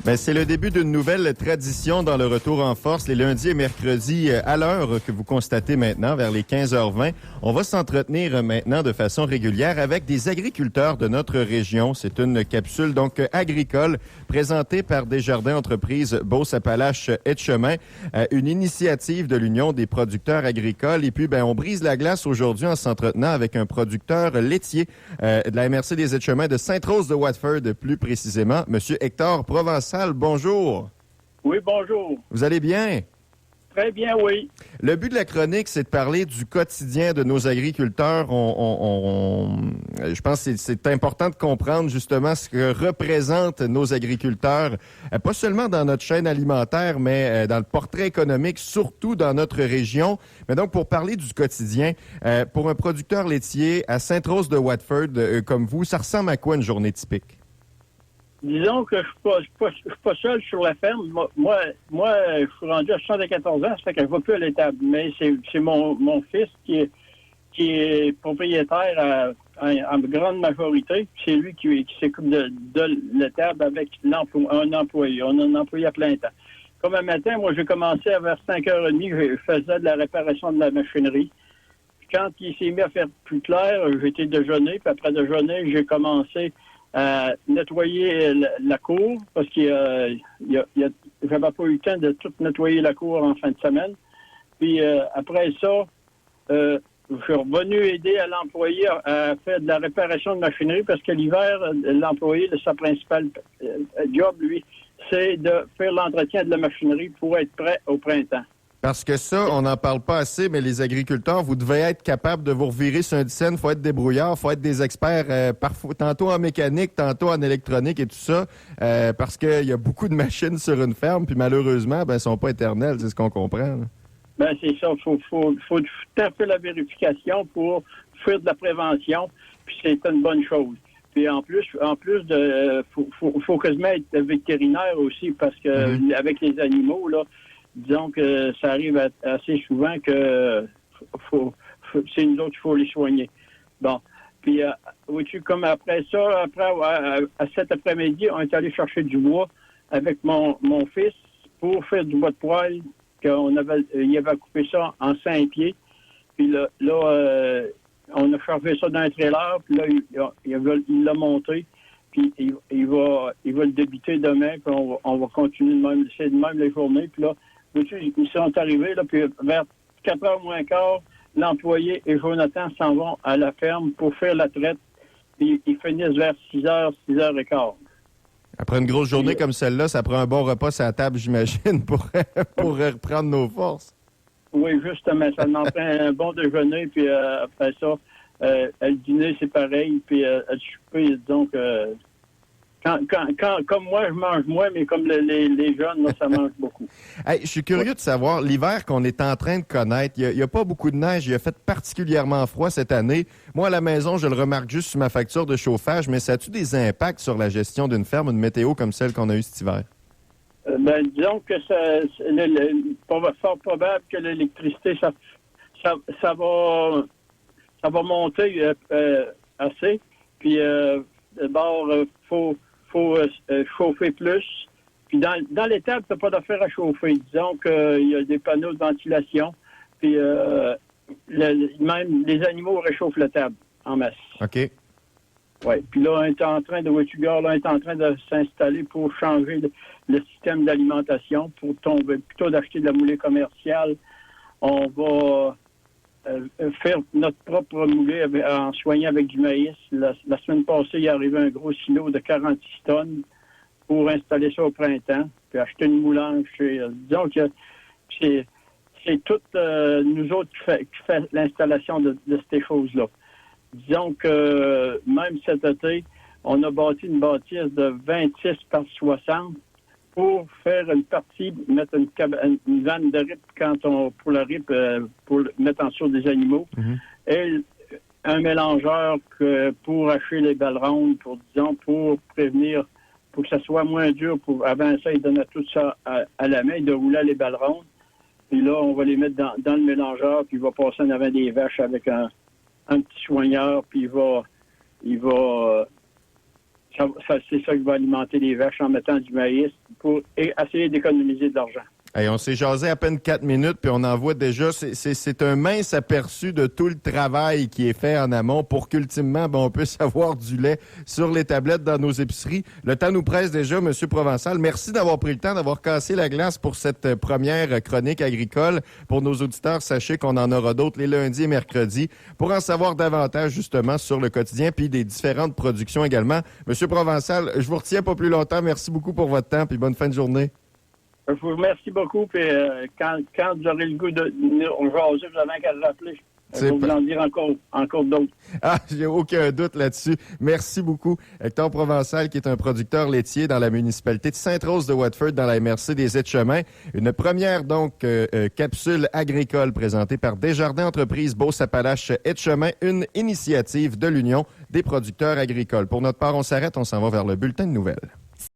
Ben, c'est le début d'une nouvelle tradition dans le retour en force, les lundis et mercredis à l'heure que vous constatez maintenant, vers les 15h20. On va s'entretenir maintenant de façon régulière avec des agriculteurs de notre région. C'est une capsule donc agricole présentée par Desjardins Entreprises Beauce-Appalaches-Etchemin, une initiative de l'Union des producteurs agricoles. Et puis, on brise la glace aujourd'hui en s'entretenant avec un producteur laitier de la MRC des Etchemins de Sainte-Rose de Watford, plus précisément, M. Hector Provençal. Bonjour. Oui, bonjour. Vous allez bien? Très bien, oui. Le but de la chronique, c'est de parler du quotidien de nos agriculteurs. Je pense que c'est important de comprendre justement ce que représentent nos agriculteurs, pas seulement dans notre chaîne alimentaire, mais dans le portrait économique, surtout dans notre région. Mais donc, pour parler du quotidien, pour un producteur laitier à Sainte-Rose de Watford comme vous, ça ressemble à quoi une journée typique? Disons que je suis pas seul sur la ferme. Moi, je suis rendu à 74 ans, ça fait que je ne vais plus à l'étable. Mais c'est mon fils qui est propriétaire en grande majorité. C'est lui qui s'occupe de l'étable avec un employé. On a un employé à plein temps. Comme un matin, moi, j'ai commencé vers 5h30, je faisais de la réparation de la machinerie. Puis quand il s'est mis à faire plus clair, j'ai été déjeuner. Puis après déjeuner, j'ai commencé à nettoyer la cour parce que j'avais pas eu le temps de tout nettoyer la cour en fin de semaine. Puis après ça, je suis revenu aider à l'employé à faire de la réparation de machinerie parce que l'hiver, l'employé, sa principale job, lui, c'est de faire l'entretien de la machinerie pour être prêt au printemps. Parce que ça, on n'en parle pas assez, mais les agriculteurs, vous devez être capable de vous revirer sur un dixaine. Il faut être débrouillard, il faut être des experts, parfois, tantôt en mécanique, tantôt en électronique et tout ça, parce qu'il y a beaucoup de machines sur une ferme, puis malheureusement, elles ne sont pas éternelles, c'est ce qu'on comprend. Là. C'est ça. Il faut taper la vérification pour faire de la prévention, puis c'est une bonne chose. Puis en plus faut quasiment être vétérinaire aussi, parce que avec les animaux, là, disons que ça arrive assez souvent que c'est nous autres qu'il faut les soigner. Bon. Puis, vois-tu, comme après ça, à cet après-midi, on est allé chercher du bois avec mon fils pour faire du bois de poêle. Il avait coupé ça en 5 pieds. Puis là, on a chargé ça dans un trailer. Puis là, il l'a monté. Puis il va le débiter demain. Puis on va continuer de même. C'est de même les journées. Puis là, ils sont arrivés, là, puis vers 4h moins quart, l'employé et Jonathan s'en vont à la ferme pour faire la traite. Puis ils finissent vers 6h, 6h15. Après une grosse journée comme celle-là, ça prend un bon repas sur la table, j'imagine, pour reprendre nos forces. Oui, justement. Ça en prend un bon déjeuner, puis après ça, le dîner, c'est pareil. Puis le souper, donc... comme moi, je mange moins, mais comme les jeunes, là, ça mange beaucoup. Hey, je suis curieux de savoir, l'hiver qu'on est en train de connaître, il n'y a pas beaucoup de neige, il a fait particulièrement froid cette année. Moi, à la maison, je le remarque juste sur ma facture de chauffage, mais ça a-tu des impacts sur la gestion d'une ferme, une météo comme celle qu'on a eue cet hiver? Disons que c'est fort probable que l'électricité, ça va monter assez. Puis, d'abord, faut chauffer plus. Puis dans l'étable, tu n'as pas d'affaire à chauffer. Disons qu'il y a des panneaux de ventilation. Puis même les animaux réchauffent la table en masse. OK. Oui. Puis là, on est en train de s'installer pour changer le système d'alimentation, pour tomber plutôt d'acheter de la moulée commerciale. On va faire notre propre moulée en soignant avec du maïs. La semaine passée, il est arrivé un gros silo de 46 tonnes pour installer ça au printemps, puis acheter une moulange. Disons que c'est tout nous autres qui fait l'installation de ces choses-là. Disons que même cet été, on a bâti une bâtisse de 26 par 60 pour faire une partie, mettre une vanne de rip pour la rip, pour mettre en dessous des animaux. Et un mélangeur pour hacher les balles rondes, pour prévenir, pour que ça soit moins dur. Avant ça, il donnait tout ça à la main, il déroulait les balles rondes. Puis là, on va les mettre dans le mélangeur, puis il va passer en avant des vaches avec un petit soigneur, puis il va c'est ça qui va alimenter les vaches en mettant du maïs pour essayer d'économiser de l'argent. Hey, on s'est jasé à peine 4 minutes, puis on en voit déjà, c'est un mince aperçu de tout le travail qui est fait en amont pour qu'ultimement, on puisse avoir du lait sur les tablettes dans nos épiceries. Le temps nous presse déjà, M. Provençal. Merci d'avoir pris le temps, d'avoir cassé la glace pour cette première chronique agricole. Pour nos auditeurs, sachez qu'on en aura d'autres les lundis et mercredis pour en savoir davantage, justement, sur le quotidien, puis des différentes productions également. M. Provençal, je vous retiens pas plus longtemps. Merci beaucoup pour votre temps, puis bonne fin de journée. Je vous remercie beaucoup. Puis, quand vous aurez le goût de nous jaser, vous avez qu'à le rappeler. Je vais vous en dire encore d'autres. Ah, j'ai aucun doute là-dessus. Merci beaucoup. Hector Provençal, qui est un producteur laitier dans la municipalité de Sainte-Rose de Watford, dans la MRC des Aides-Chemins. Une première, donc, capsule agricole présentée par Desjardins Entreprises Beauce-Appalaches Aides-Chemins, une initiative de l'Union des producteurs agricoles. Pour notre part, on s'arrête, on s'en va vers le bulletin de nouvelles.